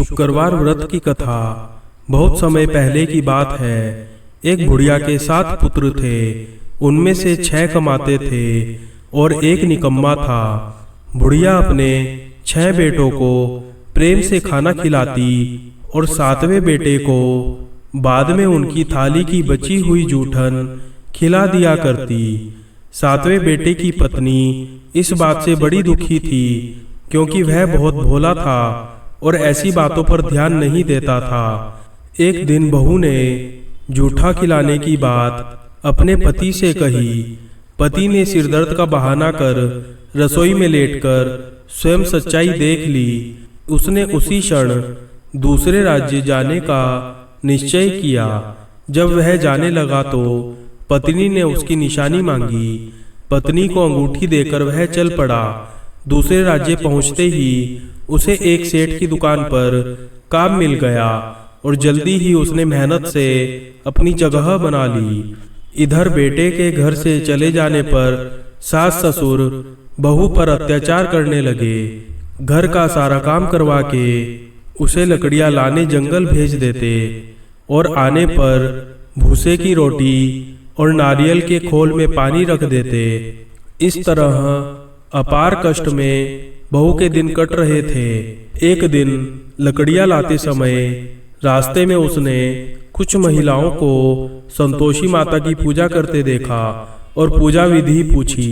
शुक्रवार व्रत की कथा। बहुत समय पहले की बात है। एक बुढ़िया के 7 पुत्र थे। उनमें से 6 कमाते थे और एक निकम्मा था। बुढ़िया अपने 6 बेटों को प्रेम से खाना खिलाती और 7वें बेटे को बाद में उनकी थाली की बची हुई जूठन खिला दिया करती। 7वें बेटे की पत्नी इस बात से बड़ी दुखी थी, क्योंकि वह बहुत भोला था और ऐसी बातों पर ध्यान नहीं देता था। एक दिन बहू ने जूठा खिलाने की बात अपने पति से कही। पति ने सिरदर्द का बहाना कर रसोई में लेटकर स्वयं सच्चाई देख ली। उसने उसी क्षण दूसरे राज्य जाने का निश्चय किया। जब वह जाने लगा तो पत्नी ने उसकी निशानी मांगी। पत्नी को अंगूठी देकर वह चल पड़ा। दूसरे राज्य पहुंचते ही उसे एक सेठ की दुकान पर काम मिल गया और जल्दी ही उसने मेहनत से अपनी जगह बना ली। इधर बेटे के घर से चले जाने पर सास ससुर बहू पर अत्याचार करने लगे। घर का सारा काम करवा के उसे लकड़ियां लाने जंगल भेज देते और आने पर भूसे की रोटी और नारियल के खोल में पानी रख देते। इस तरह अपार कष्ट में बहू के दिन कट रहे थे। एक दिन लकड़ियां लाते समय रास्ते में उसने कुछ महिलाओं को संतोषी माता की पूजा करते देखा और पूजा विधि पूछी।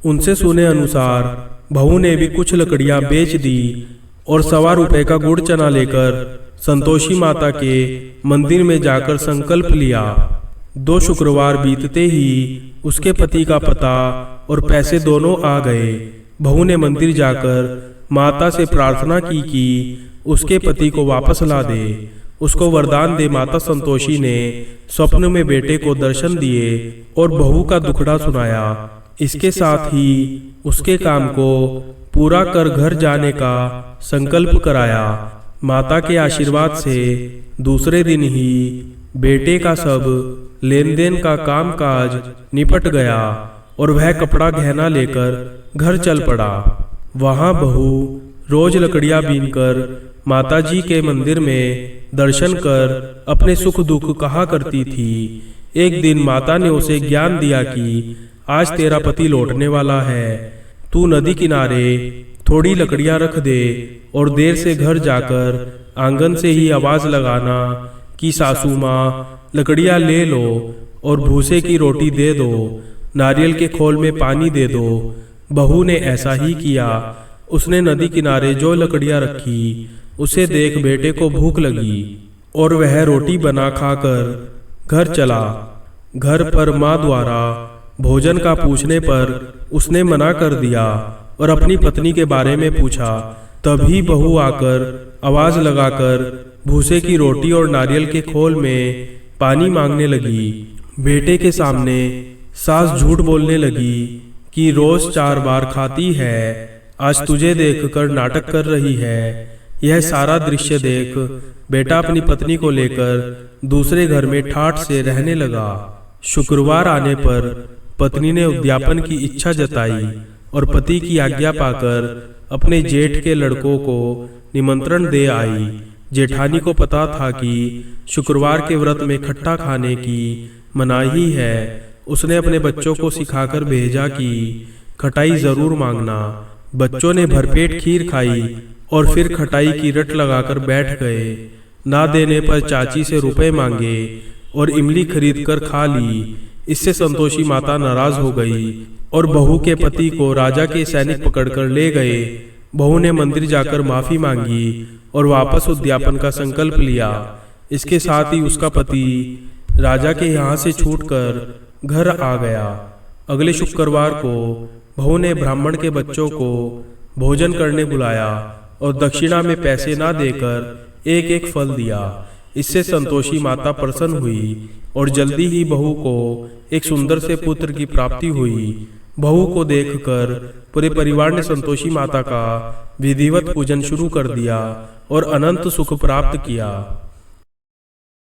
उनसे सुने अनुसार बहू ने भी कुछ लकड़ियां बेच दी और 1.25 रुपए का गुड़ चना लेकर संतोषी माता के मंदिर में जाकर संकल्प लिया। 2 शुक्रवार बीतते ही उसके पति का पता और पैसे दोनों आ गए। बहू ने मंदिर जाकर माता से प्रार्थना की कि उसके पति को वापस ला दे, उसको वरदान दे। माता संतोषी ने स्वप्न में बेटे को दर्शन दिए और बहू का दुखड़ा सुनाया। इसके साथ ही उसके काम को पूरा कर घर जाने का संकल्प कराया। माता के आशीर्वाद से दूसरे दिन ही बेटे का सब लेन देन का काम काज निपट गया और वह कपड़ा गहना लेकर घर चल पड़ा। वहां बहू रोज लकड़ियां बीनकर माताजी के मंदिर में दर्शन कर अपने सुख दुख कहा करती थी। एक दिन माता ने उसे ज्ञान दिया कि आज तेरा पति लौटने वाला है। तू नदी किनारे थोड़ी लकड़ियां रख दे और देर से घर जाकर आंगन से ही आवाज लगाना कि सासू माँ लकड़ियां ले लो और भूसे की रोटी दे दो, नारियल के खोल में पानी दे दो। बहू ने ऐसा ही किया। उसने नदी किनारे जो लकड़ियां रखी उसे देख बेटे को भूख लगी और वह रोटी बना खाकर घर चला। घर पर माँ द्वारा भोजन का पूछने पर उसने मना कर दिया और अपनी पत्नी के बारे में पूछा। तभी बहू आकर आवाज लगाकर भूसे की रोटी और नारियल के खोल में पानी मांगने लगी। बेटे के सामने सास झूठ बोलने लगी कि रोज 4 बार खाती है, आज तुझे देखकर नाटक कर रही है। यह सारा दृश्य देख बेटा अपनी पत्नी को लेकर दूसरे घर में ठाठ से रहने लगा। शुक्रवार आने पर पत्नी ने उद्यापन की इच्छा जताई और पति की आज्ञा पाकर अपने जेठ के लड़कों को निमंत्रण दे आई। जेठानी को पता था कि शुक्रवार के व्रत में खट्टा खाने की मनाही है। उसने अपने बच्चों को सिखाकर भेजा कि खटाई जरूर मांगना। बच्चों ने भरपेट खीर खाई और फिर खटाई की रट लगाकर बैठ गए। ना देने पर चाची से रुपए मांगे और इमली खरीद कर खा ली। इससे संतोषी माता नाराज हो गई और बहू के पति को राजा के सैनिक पकड़कर ले गए। बहू ने मंदिर जाकर माफी मांगी और वापस उद्यापन का संकल्प लिया। इसके साथ ही उसका पति राजा के यहाँ से छूटकर घर आ गया। अगले शुक्रवार को बहू ने ब्राह्मण के बच्चों को भोजन करने बुलाया और दक्षिणा में पैसे ना देकर एक एक फल दिया। इससे संतोषी माता प्रसन्न हुई और जल्दी ही बहू को एक सुंदर से पुत्र की प्राप्ति हुई। बहू को देखकर पूरे परिवार ने संतोषी माता का विधिवत पूजन शुरू कर दिया और अनंत सुख प्राप्त किया।